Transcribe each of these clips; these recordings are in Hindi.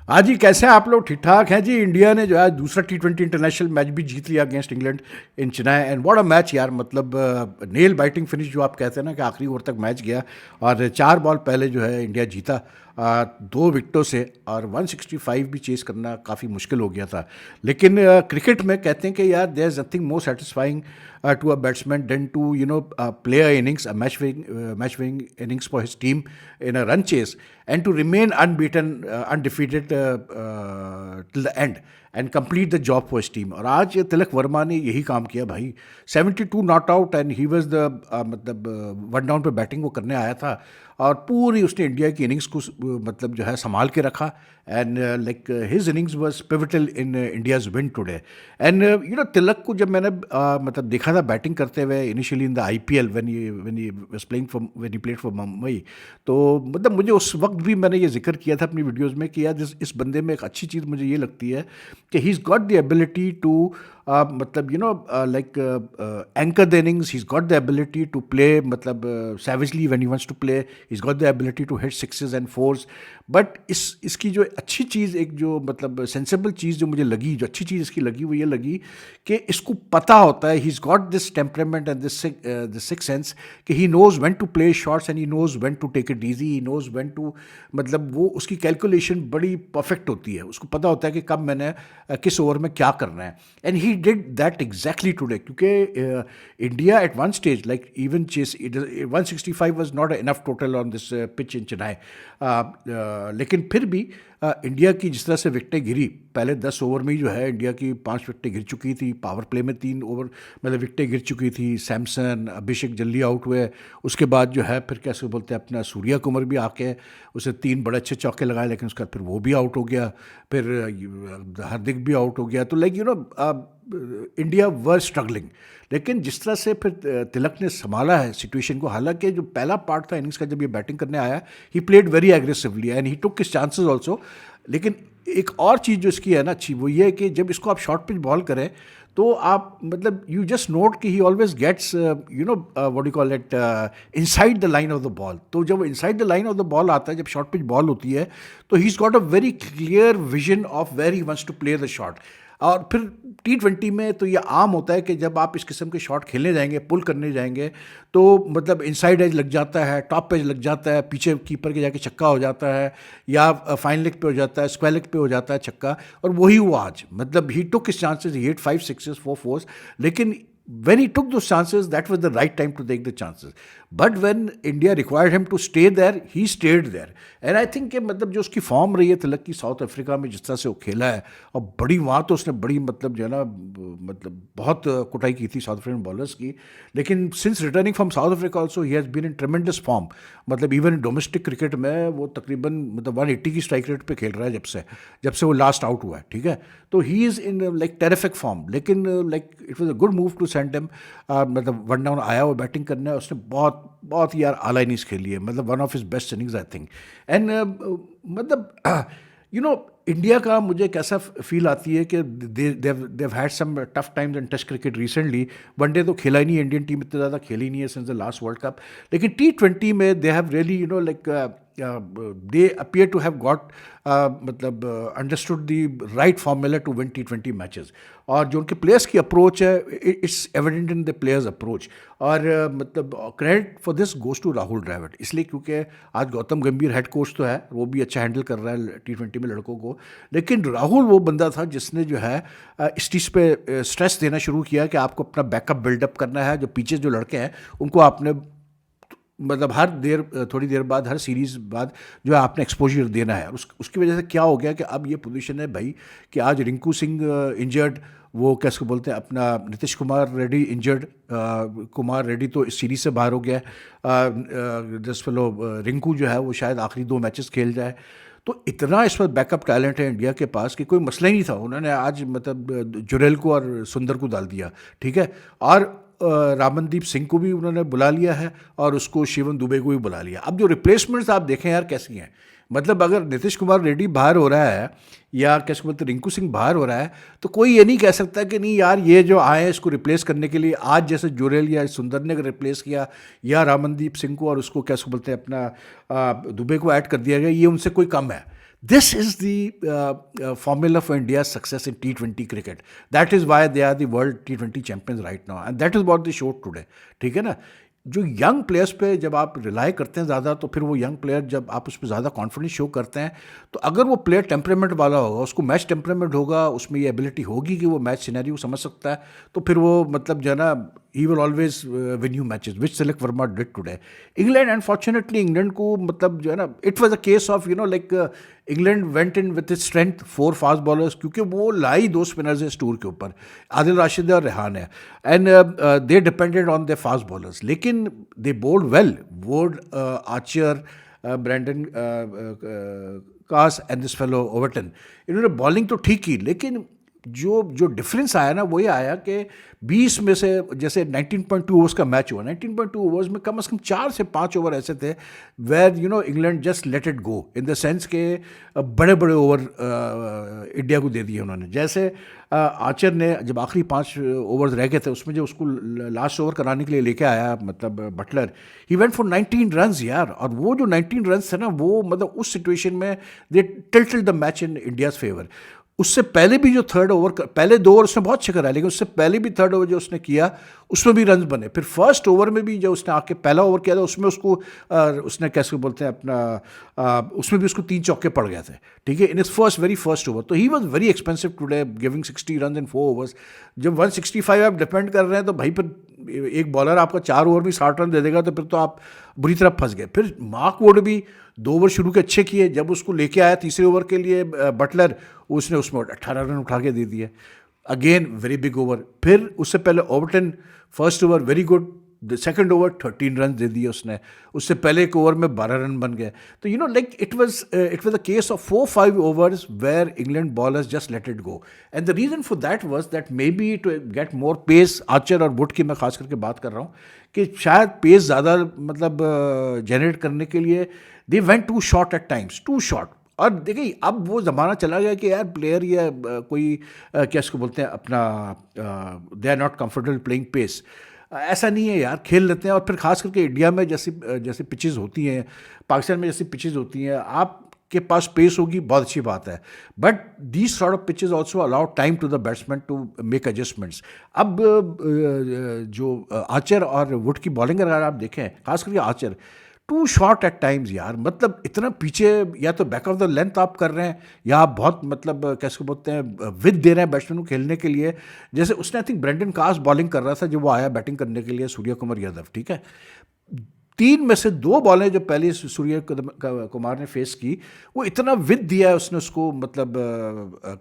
हाँ जी, कैसे हैं आप लोग? ठीक ठाक हैं जी। इंडिया ने जो है दूसरा T20 इंटरनेशनल मैच भी जीत लिया against England in Chennai. And what a match यार, मतलब नेल बाइटिंग फिनिश जो आप कहते हैं ना, कि आखिरी ओवर तक मैच गया और 4 बॉल पहले जो है इंडिया जीता 2 विकेटों से। और 165 भी चेस करना काफ़ी मुश्किल हो गया था। लेकिन क्रिकेट में कहते हैं कि यार there is nothing more satisfying to a batsman than to play a innings, a match winning innings for his team in a run chase and to remain unbeaten, undefeated till the end and complete the job for his team. और आज तिलक वर्मा ने यही काम किया भाई। 72 not out and he was the मतलब 1 डाउन पे बैटिंग वो करने आया था और पूरी उसने इंडिया की इनिंग्स को मतलब जो है संभाल के रखा। And like his innings was pivotal in India's win today. एंड तिलक को जब मैंने मतलब देखा था बैटिंग करते हुए initially in the IPL when he was playing for when he played for Mumbai, तो मतलब मुझे उस वक्त भी मैंने ये जिक्र किया था अपनी वीडियोस में कि यार इस बंदे में एक अच्छी चीज़ मुझे ये लगती है कि he is got the ability to मतलब like anchor the innings. He is got the ability to play मतलब savagely when he wants to play. He's got the ability to hit sixes and fours. But इसकी जो अच्छी चीज़, एक जो मतलब सेंसेबल चीज़ जो मुझे लगी, जो अच्छी चीज़ इसकी लगी, वो ये लगी कि इसको पता होता है, he is got this temperament and this six sense कि he knows when to play shots and he knows when to take it easy, he knows when to मतलब वो उसकी कैलकुलेशन बड़ी परफेक्ट होती है। उसको पता होता है कि कब मैंने किस ओवर में क्या करना है। And he did that exactly today, क्योंकि India at one stage like even chase 165 was not enough total on this pitch in Chennai. लेकिन फिर भी इंडिया की जिस तरह से विकटें गिरी, पहले 10 ओवर में ही जो है इंडिया की 5 विकटें गिर चुकी थी। पावर प्ले में 3 ओवर मतलब विकटें गिर चुकी थी। सैमसन, अभिषेक जल्दी आउट हुए। उसके बाद जो है फिर कैसे बोलते हैं अपना सूर्या कुमार भी आके उसे 3 बड़े अच्छे चौके लगाए, लेकिन उसके बाद फिर वो भी आउट हो गया। फिर हार्दिक भी आउट हो गया। तो लाइक इंडिया वर स्ट्रगलिंग। लेकिन जिस तरह से फिर तिलक ने संभाला है सिचुएशन को, हालांकि जो पहला पार्ट था इनिंग्स का जब ये बैटिंग करने आया, he played very aggressively and he took his chances also. लेकिन एक और चीज़ जो इसकी है ना अच्छी, वो ये है कि जब इसको आप शॉर्ट पिच बॉल करें तो आप मतलब यू जस्ट नोट कि he always gets what you call it inside the line of the ball. तो जब inside the line of the ball आता है, जब शॉर्ट पिच बॉल होती है, तो he is got a very clear vision of where he wants to play the shot. और फिर T20 में तो ये आम होता है कि जब आप इस किस्म के शॉट खेलने जाएंगे, पुल करने जाएंगे, तो मतलब इनसाइड एज लग जाता है, टॉप एज लग जाता है, पीछे कीपर के जाके छक्का हो जाता है, या फाइन लेग पे हो जाता है, स्क्वायर लेग पे हो जाता है छक्का। और वही हुआ आज, मतलब he took his chances, he hit 5 sixes 4 force. लेकिन when he took those chances, that was the right time to take the chances. But when India required him to stay there, he stayed there. And I think कि मतलब जो उसकी फॉर्म रही है तिलक की साउथ अफ्रीका में, जिस तरह से वो खेला है, और बड़ी वहाँ तो उसने बड़ी मतलब जो है ना मतलब बहुत कुटाई की थी साउथ अफ्रीकन बॉलर्स की। लेकिन since returning from South Africa also he has been in tremendous form. मतलब इवन डोमेस्टिक क्रिकेट में वो तकरीबन मतलब 180 की स्ट्राइक रेट पे खेल रहा है जब से वो लास्ट आउट हुआ है, ठीक है। तो he is in like terrific form. लेकिन like it was a good move to send him. मतलब 1 डाउन आया वो बैटिंग करने, उसने बहुत बहुत यार आला इनिंग्स खेली है, मतलब one of his best innings I think. And मतलब इंडिया का मुझे कैसा फील आती है कि they've had some tough times in test cricket recently. One day तो खेला ही नहीं, इंडियन टीम इतना ज़्यादा खेली नहीं है since the last world cup. लेकिन T20 में they have really like they appear to have got मतलब understood the right formula to win T20 matches. और जो उनके प्लेयर्स की अप्रोच है, it's evident in the players approach. और मतलब credit for this goes to Rahul Dravid, इसलिए क्योंकि आज गौतम गंभीर हेड कोच तो है, वो भी अच्छा हैंडल कर रहा है T20 में लड़कों को। लेकिन राहुल वो बंदा था जिसने जो है इस चीज़ पे स्ट्रेस देना शुरू किया कि आपको अपना बैकअप बिल्डअप करना है। जो पीछे जो लड़के हैं उनको आपने मतलब थोड़ी देर बाद, हर सीरीज़ बाद जो है आपने एक्सपोजर देना है। उसकी वजह से क्या हो गया कि अब ये पोजीशन है भाई कि आज रिंकू सिंह इंजर्ड, वो कैसे बोलते हैं अपना नीतीश कुमार रेड्डी इंजर्ड। कुमार रेड्डी तो इस सीरीज़ से बाहर हो गया है। दिस फेलो रिंकू जो है वो शायद आखिरी 2 मैचेस खेल जाए। तो इतना इस वक्त बैकअप टैलेंट है इंडिया के पास कि कोई मसला ही नहीं था। उन्होंने आज मतलब जुरेल को और सुंदर को डाल दिया, ठीक है। और रामनदीप सिंह को भी उन्होंने बुला लिया है और उसको शिवम दुबे को भी बुला लिया। अब जो रिप्लेसमेंट्स आप देखें यार कैसी हैं, मतलब अगर नीतीश कुमार रेड्डी बाहर हो रहा है या कैसे बोलते रिंकू सिंह बाहर हो रहा है, तो कोई ये नहीं कह सकता कि नहीं यार ये जो आए हैं इसको रिप्लेस करने के लिए, आज जैसे जुरेल या सुंदर ने रिप्लेस किया या रामनदीप सिंह को और उसको कैसे बोलते हैं अपना दुबे को ऐड कर दिया गया, ये उनसे कोई कम है। This is the formula for India's success in T20 cricket. That is why they are the world T20 champions right now. And that is what they showed today. ठीक है ना? जो यंग प्लेयर्स पे जब आप रिलाई करते हैं ज़्यादा, तो फिर वो यंग प्लेयर जब आप उस पर ज़्यादा कॉन्फिडेंस शो करते हैं, तो अगर वो प्लेयर टेम्परामेंट वाला होगा, उसको मैच टेम्परामेंट होगा, उसमें ये एबिलिटी होगी कि वो मैच सिनेरियो समझ सकता है, तो फिर वो मतलब जो है ना, he will always win you matches, which Tilak Varma did today. England, unfortunately England को मतलब जो है ना, it was a case of like England went in with is strength 4 fast bowlers, क्योंकि वो लाई 2 स्पिनर्स है इस टूर के ऊपर, आदिल राशिद है और रेहान है, and they depended on the fast bowlers, लेकिन they bowled well. Wood, Archer, Brydon Carse and this fellow Overton, इन्होंने बॉलिंग तो ठीक की, लेकिन जो जो डिफरेंस आया ना, वो ये आया कि 20 में से, जैसे 19.2 ओवर्स का मैच हुआ, 19.2 ओवर्स में कम से कम 4 से 5 ओवर ऐसे थे where England just let it go, in the sense के बड़े बड़े ओवर इंडिया को दे दिए उन्होंने. जैसे आर्चर ने जब आखिरी 5 ओवर्स रह गए थे, उसमें जो उसको लास्ट ओवर कराने के लिए लेके आया, मतलब Buttler, he went for 19 runs यार. और वो जो 19 रन्स थे ना, वो मतलब उस सिचुएशन में they tilted the match in India's favour. उससे पहले भी जो थर्ड ओवर, पहले 2 ओवर उसने बहुत अच्छे कराया, लेकिन उससे पहले भी थर्ड ओवर जो उसने किया, उसमें भी रन बने. फिर फर्स्ट ओवर में भी जो उसने आके पहला ओवर किया था, उसमें उसको उसने कैसे बोलते हैं अपना, उसमें भी उसको 3 चौके पड़ गए थे, ठीक है, इन इज वेरी फर्स्ट ओवर. तो he was very expensive today, giving 60 run in 4 overs. जब 165 आप डिपेंड कर रहे हैं, तो भाई फिर एक बॉलर आपका 4 ओवर में 60 रन दे देगा, तो फिर तो आप बुरी तरह फंस गए. फिर मार्क वुड भी 2 ओवर शुरू के अच्छे किए. जब उसको लेके आया तीसरे ओवर के लिए बटलर, उसने उसमें 18 रन उठा के दे दिए. Again very big over. फिर उससे पहले Overton, first over very good, the second over 13 run दे दिए उसने. उससे पहले एक ओवर में 12 रन बन गए. तो like it was a case of 4-5 overs where England bowlers just let it go. And the reason for that was that maybe to get more pace, Archer और वुड की मैं खास करके बात कर रहा हूँ, कि शायद पेस ज़्यादा मतलब जनरेट करने के लिए they went too short at times, too short. और देखिए, अब वो ज़माना चला गया कि यार प्लेयर या कोई क्या इसको बोलते हैं अपना, they are not comfortable playing pace. ऐसा नहीं है यार, खेल लेते हैं. और फिर खास करके इंडिया में जैसे जैसे पिचेस होती हैं, पाकिस्तान में जैसी पिचेस होती हैं, आपके पास पेस होगी, बहुत अच्छी बात है, but these sort of pitches also allow time to the batsman to make adjustments. अब जो आर्चर और वुड की बॉलिंग अगर आप देखें, खास करके Archer, too short at times यार. मतलब इतना पीछे, या तो बैक ऑफ द लेंथ आप कर रहे हैं, या आप बहुत मतलब कैसे बोलते हैं विद दे रहे हैं बैट्समैन को खेलने के लिए. जैसे उसने I think Brendon Carse bowling कर रहा था जब वो आया बैटिंग करने के लिए, सूर्य कुमार यादव, ठीक है. 3 में से 2 बॉलें जो पहले सूर्य कुमार ने फेस की, वो इतना विद दिया है उसने उसको, मतलब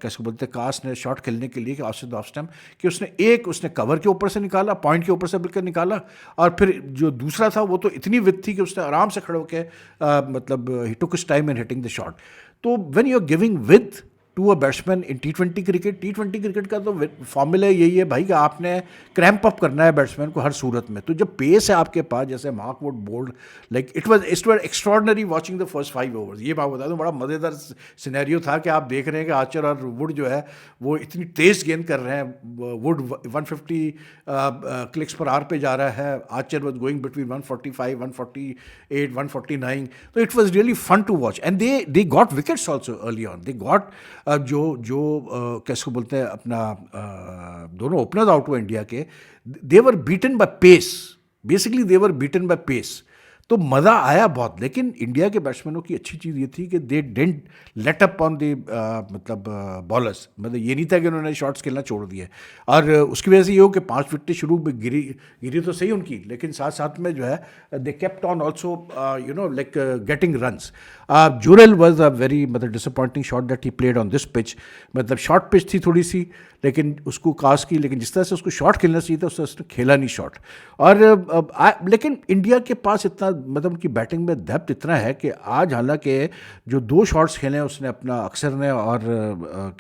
कैसे बोलते हैं, कास ने शॉट खेलने के लिए कि ऑफ स्टंप, कि उसने कवर के ऊपर से निकाला, पॉइंट के ऊपर से बिल्कुल निकाला. और फिर जो दूसरा था, वो तो इतनी विद थी कि उसने आराम से खड़े होकर मतलब he took his time in hitting the shot. तो when you are giving width to a batsman in T20 cricket, T20 cricket का तो फॉर्मूला यही है भाई कि आपने क्रैम्प अप करना है बैट्समैन को हर सूरत में. तो जब पेस है आपके पास, जैसे Mark Wood bowled, like it was extraordinary watching the first 5 overs. ये बात बता दूं, बड़ा मज़ेदार सिनेरियो था कि आप देख रहे हैं कि आर्चर और वुड जो है वो इतनी तेज़ गेंद कर रहे हैं. वुड 150 क्लिक्स पर आवर पे जा रहा है, आर्चर वॉज गोइंग बिटवीन 145, 148, 149. तो it was really fun to watch. And they got wickets also early on. They got जो कैसे बोलते हैं अपना, दोनों ओपनर्स आउट हुए इंडिया के, they were beaten by pace, basically they were beaten by pace. तो मज़ा आया बहुत. लेकिन इंडिया के बैट्समैनों की अच्छी चीज़ ये थी कि they didn't late up on the मतलब बॉलर्स. मतलब ये नहीं था कि उन्होंने शॉट्स खेलना छोड़ दिए. और उसकी वजह से ये हो कि 5 विकेटें शुरू में गिरी तो सही उनकी, लेकिन साथ साथ में जो है they kept on also like getting runs. Jurel was a very मतलब disappointing shot that he played on this pitch. मतलब शॉर्ट पिच थी थोड़ी सी, लेकिन उसको कास्ट की, लेकिन जिस तरह से उसको शॉट खेलना चाहिए था उस तरह उसने खेला नहीं शॉट. और लेकिन इंडिया के पास इतना मतलब उनकी बैटिंग में डेप्थ इतना है कि आज हालांकि जो 2 शॉट्स खेले हैं उसने अपना, अक्षर ने और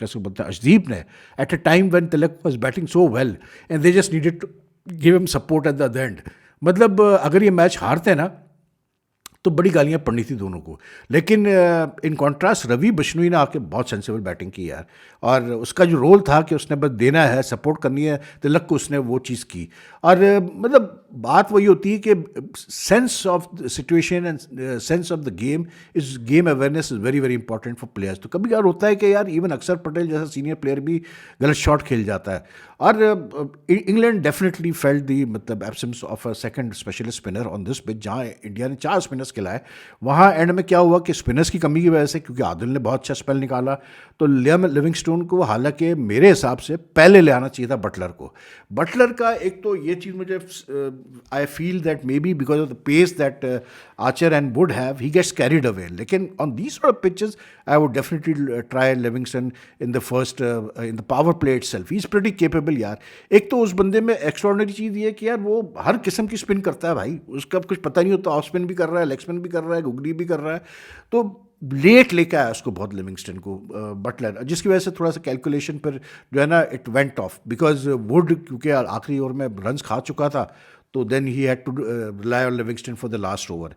कैसे बोलते हैं अर्शदीप ने, at a time when Tilak was batting so well and they just needed to give him support at the end. मतलब अगर ये मैच हारते ना, तो बड़ी गालियाँ पड़नी थी दोनों को। लेकिन इन कॉन्ट्रास्ट रवि बिश्नोई ने आके बहुत सेंसिबल बैटिंग की यार, और उसका जो रोल था कि उसने बस देना है, सपोर्ट करनी है तिलक को, उसने वो चीज़ की। और मतलब बात वही होती है कि sense of situation and sense of the game is game awareness is very very important for players. तो कभी यार होता है कि यार इवन अक्षर पटेल जैसा सीनियर प्लेयर भी गलत शॉट खेल जाता है। और इंग्लैंड डेफिनेटली फेल्ट दी मतलब absence of a second specialist spinner on this pitch, जहाँ इंडिया ने 4 स्पिनर्स खिलाए। वहाँ एंड में क्या हुआ कि स्पिनर्स की कमी की वजह से, क्योंकि आदिल ने बहुत अच्छा स्पेल निकाला, तो लियाम लिविंगस्टोन को हालांकि मेरे हिसाब से पहले ले आना चाहिए था बटलर को। बटलर का एक तो ये चीज़ मुझे I feel that maybe because of the pace that Archer and Wood have, he gets carried away. लेकिन on these sort of pitches I would definitely try Livingstone in the first in the power play itself. He is pretty capable यार। एक तो उस बंदे में एक्स्ट्रॉर्डिनरी चीज़ ये है कि यार वो हर किस्म की स्पिन करता है भाई, उसका कुछ पता नहीं होता, ऑफ स्पिन भी कर रहा है, लेग स्पिन भी कर रहा है, गुगली भी कर रहा है। तो लेट लेके आया उसको बहुत लिविंगस्टन को बटलर, जिसकी वजह से थोड़ा सा कैलकुलेशन पर जो है ना it went off, because Wood क्योंकि आखिरी ओवर में रन्स खा चुका था, तो then he had to rely on Livingstone for the last over.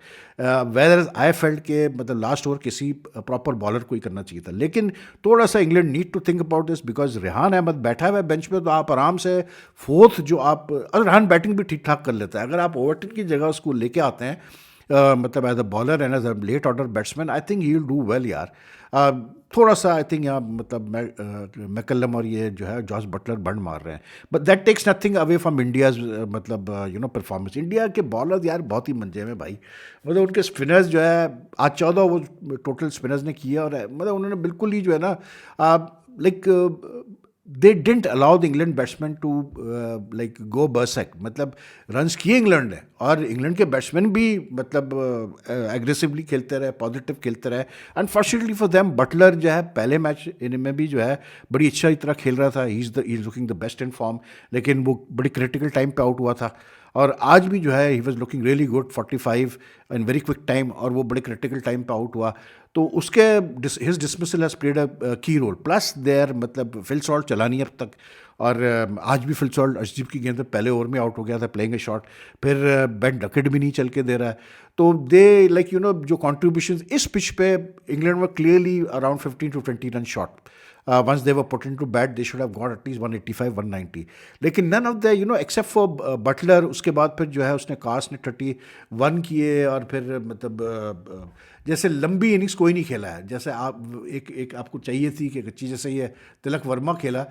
Whether I felt के मतलब लास्ट ओवर किसी प्रॉपर बॉलर को ही करना चाहिए था। लेकिन थोड़ा सा England need to think about this, because Rehan Ahmed बैठा हुआ है बेंच पे, तो आप आराम से फोर्थ जो आप, और रेहान बैटिंग भी ठीक ठाक कर लेता है, अगर आप ओवरटन की जगह उसको लेके आते हैं मतलब as a bowler and as a late order batsman, I think he will do well यार। थोड़ा सा आई थिंक यहाँ मतलब मैकलम और ये जो है जॉस बटलर बंड मार रहे हैं, but that takes nothing away from India's मतलब यू नो परफॉर्मेंस। इंडिया के बॉलर्स यार बहुत ही मंजे में भाई, मतलब उनके स्पिनर्स जो है आज 14 वो टोटल स्पिनर्स ने किए, और मतलब उन्होंने बिल्कुल ही जो है ना like they didn't allow the England batsman to like go berserk. मतलब रन्स किए इंग्लैंड ने, और इंग्लैंड के बैट्समैन भी मतलब एग्रेसिवली खेलते रहे, पॉजिटिव खेलते रहे। अनफॉर्चुनेटली फॉर देम बटलर जो है पहले मैच इनमें भी जो है बड़ी अच्छा तरह खेल रहा था, he is looking the best in form, लेकिन वो बड़ी क्रिटिकल टाइम पे आउट हुआ था। और आज भी जो है he was looking really good 45 in very quick time, और वो बड़े क्रिटिकल टाइम पे आउट हुआ, तो उसके his dismissal has played a की रोल। प्लस देयर मतलब फिल सॉल्ट चला नहीं अब तक, और आज भी फिल सॉल्ट अर्शदीप की गेंद पे पहले ओवर में आउट हो गया था प्लेइंग ए शॉट, फिर बेन डकेट भी नहीं चल के दे रहा है। तो दे लाइक यू नो जो कॉन्ट्रीब्यूशन इस पिच पे इंग्लैंड में clearly around 15 to 20 run shot. Once they were put into bat, they should have got at least 185, 190. लेकिन none of the except for Buttler, उसके बाद फिर जो है उसने कास्ट ने 31 किए, और फिर मतलब जैसे लंबी इनिंग्स कोई नहीं खेला है, जैसे आप एक आपको चाहिए थी कि अच्छी, जैसे ये तिलक वर्मा खेला,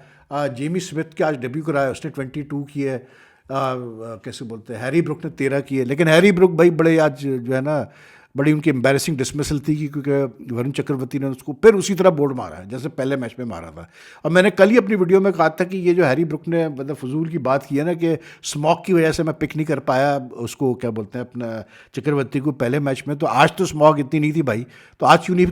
जेमी स्मिथ के आज डेब्यू कराया, उसने 22 किए, कैसे बोलते हैं हैरी ब्रुक ने 13 किए। लेकिन हैरी ब्रुक भाई बड़े आज जो है ना बड़ी उनकी एम्बैरेसिंग डिसमिसल थी, क्योंकि वरुण चक्रवर्ती ने उसको फिर उसी तरह बोर्ड मारा है जैसे पहले मैच में मारा था। और मैंने कल ही अपनी वीडियो में कहा था कि ये जो हैरी ब्रुक ने मतलब फजूल की बात की है ना कि स्मॉक की वजह से मैं पिक नहीं कर पाया उसको, क्या बोलते हैं अपना चक्रवर्ती को पहले मैच में, तो आज तो स्मॉक इतनी नहीं थी भाई, तो आज क्यों नहीं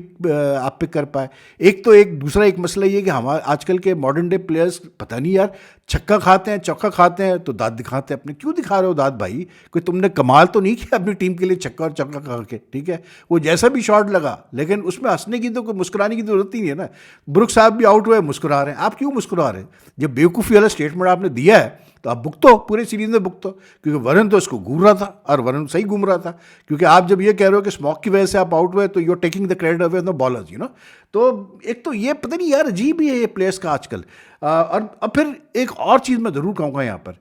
आप पिक कर पाए। एक तो एक दूसरा एक मसला ये कि हमारे आजकल के मॉडर्न डे प्लेयर्स पता नहीं यार, छक्का खाते हैं चौका खाते हैं तो दांत दिखाते हैं अपने, क्यों दिखा रहे हो दांत भाई, कोई तुमने कमाल तो नहीं किया अपनी टीम के लिए छक्का और चौका खा के, ठीक है वो जैसा भी शॉट लगा, लेकिन उसमें हंसने की तो कोई मुस्कुराने की जरूरत ही नहीं है ना। ब्रुक साहब भी आउट हुए मुस्कुरा रहे हैं, आप क्यों मुस्कुरा रहे हैं? जब बेवकूफ़ी वाला स्टेटमेंट आपने दिया है तो आप भुगतो, पूरे सीरीज में भुगतो, क्योंकि वरुण तो इसको घूम रहा था, और वरुण सही घूम रहा था, क्योंकि आप जब ये कह रहे हो कि स्मॉक की वजह से आप आउट हुए तो you are taking the credit away the bowlers, you know. तो एक तो ये पता नहीं यार अजीब ही है ये प्लेयर्स का आजकल। और अब फिर एक और चीज़ मैं ज़रूर कहूँगा यहाँ पर,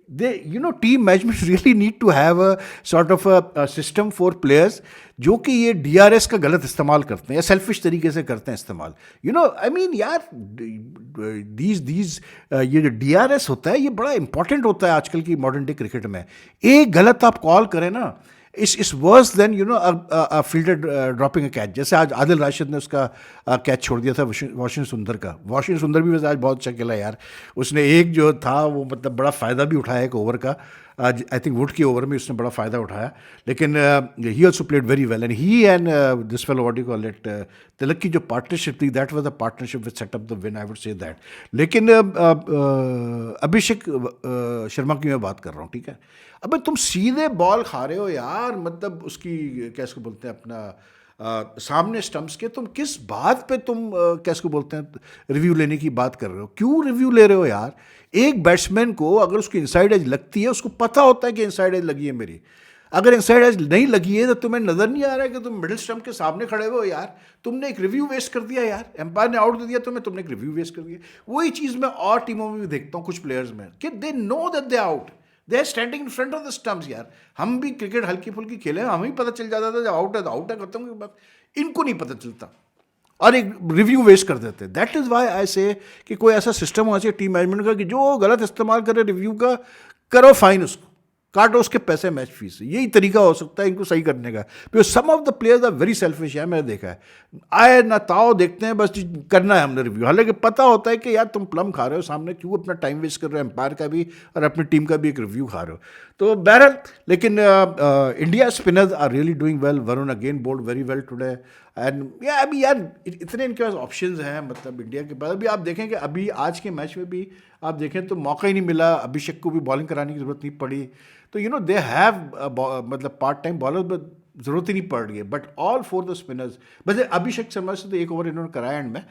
team management really need to have a sort of a system for players जो कि ये DRS का गलत इस्तेमाल करते हैं या सेल्फिश तरीके से करते हैं इस्तेमाल। आई मीन यार दीज ये जो DRS होता है ये बड़ा इंपॉर्टेंट होता है आजकल की मॉडर्न डे क्रिकेट में। एक गलत आप कॉल करें ना, इस worse than fielder dropping a catch, जैसे आज आदिल राशिद ने उसका कैच छोड़ दिया था वाशिंगटन सुंदर का। वाशिंगटन सुंदर भी वैसे आज बहुत अच्छा खेला यार, उसने एक जो था वो मतलब बड़ा फ़ायदा भी उठाया एक ओवर का, आज आई थिंक वुड की ओवर में उसने बड़ा फ़ायदा उठाया। लेकिन he also played very well, and he and this fellow what you call it Tilak की जो पार्टनरशिप थी, that was the partnership which set up the win, I would say that. लेकिन अभिषेक शर्मा की मैं बात कर रहा हूँ, ठीक है, अबे तुम सीधे बॉल खा रहे हो यार, मतलब उसकी कैसे बोलते हैं अपना सामने स्टंप्स के, तुम किस बात पे तुम कैसे बोलते हैं रिव्यू लेने की बात कर रहे हो? क्यों रिव्यू ले रहे हो यार? एक बैट्समैन को अगर उसकी इनसाइड एज लगती है, उसको पता होता है कि इनसाइड एज लगी है मेरी, अगर इनसाइड एज नहीं लगी है तो तुम्हें नजर नहीं आ रहा है कि तुम मिडिल स्टंप के सामने खड़े हो यार, तुमने एक रिव्यू वेस्ट कर दिया यार, एम्पायर ने आउट दे दिया तुम्हें, तुमने एक रिव्यू वेस्ट कर दिया। वही चीज़ मैं और टीमों में भी देखता हूँ कुछ प्लेयर्स में कि they know that they out, they are standing in front of the stumps यार। हम भी क्रिकेट हल्की फुल्की खेले, हमें ही पता चल जाता था जब आउट है तो आउट है, खत्म की बात। इनको नहीं पता चलता और एक रिव्यू वेस्ट कर देते हैं। दैट इज़ वाई आई से कि कोई ऐसा सिस्टम होना चाहिए टीम मैनेजमेंट का कि जो गलत इस्तेमाल करे रिव्यू का, करो फाइन उसको, काटो उसके पैसे मैच फीस से। यही तरीका हो सकता है इनको सही करने का। Because some of the players are very selfish है, मैंने देखा है, आए ना ताओ देखते हैं बस करना है हमने रिव्यू, हालांकि पता होता है कि यार तुम प्लम खा रहे हो सामने, क्यों अपना टाइम वेस्ट कर रहे हो, एम्पायर का भी और अपनी टीम का भी एक रिव्यू खा रहे हो। तो बहरहाल, लेकिन India spinners are really doing well. Varun again bowled very well today and या अभी यार इतने इनके पास ऑप्शंस हैं, मतलब इंडिया के पास। अभी आप देखें कि अभी आज के मैच में भी आप देखें तो मौका ही नहीं मिला, अभिषेक को भी बॉलिंग कराने की ज़रूरत नहीं पड़ी। तो यू नो दे हैव मतलब पार्ट टाइम बॉलर, बट ज़रूरत ही नहीं पड़ रही है। But all for the spinners, वैसे अभिषेक शर्मा से तो एक ओवर इन्होंने कराया एंड में,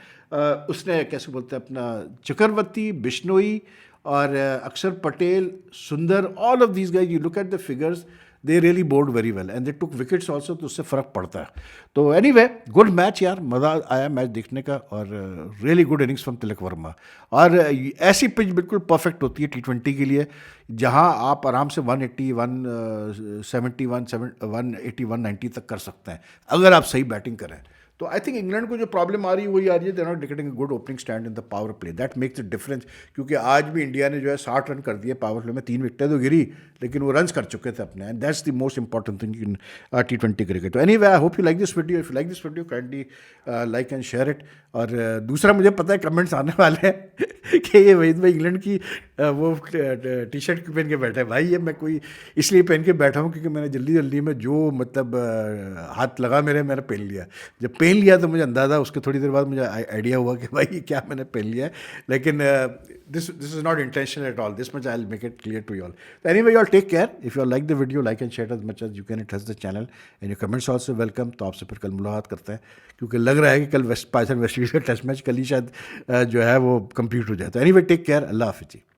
उसने कैसे बोलते हैं अपना चक्रवर्ती, बिश्नोई और Akshar Patel, Sundar, all of these guys, you look at the figures, they really bowled very well and they took wickets also, तो उससे फ़र्क पड़ता है। तो एनी वे, गुड मैच यार, मज़ा आया मैच देखने का, और really good innings from Tilak Varma. और ऐसी पिच बिल्कुल परफेक्ट होती है T20 के लिए, जहां आप आराम से 180, 170, 180, 190 तक कर सकते हैं अगर आप सही बैटिंग करें। तो आई थिंक इंग्लैंड को जो प्रॉब्लम आ रही है वही आ रही है, they not getting a good opening stand in the power play, that makes a difference. क्योंकि आज भी इंडिया ने जो है 60 रन कर दिए पावर प्ले में, 3 विकेटें तो गिरी लेकिन वो रन्स कर चुके थे अपने, and that's the most important thing in T20 cricket. तो anyway, I hope you like this video, if you like this video kindly like and share it. और दूसरा, मुझे पता है कमेंट्स आने वाले हैं कि ये वहीद भाई इंग्लैंड की वो टी शर्ट क्यों पहन के बैठा है। भाई ये मैं कोई इसलिए पहन के बैठा हूँ क्योंकि मैंने जल्दी जल्दी में जो मतलब हाथ लगा मेरे, मैंने पहन लिया। जब पहन लिया तो मुझे अंदाज़ा, उसके थोड़ी देर बाद मुझे आइडिया हुआ कि भाई ये क्या मैंने पहन लिया है। लेकिन this is not intentional at all, this much I will make it clear to you all. तो anyway, you all take care, if you like the video like and share as much as you can, it has the channel and your comments also welcome. तो आपसे फिर कल मुलाकात करते हैं, क्योंकि लग रहा है कि कल पाकिस्तान वेस्ट इंडीज़ का टेस्ट मैच कल ही शायद जो है वो कंप्लीट हो जाए। तो एनीवे, टेक केयर, अल्लाह हाफिज़ जी।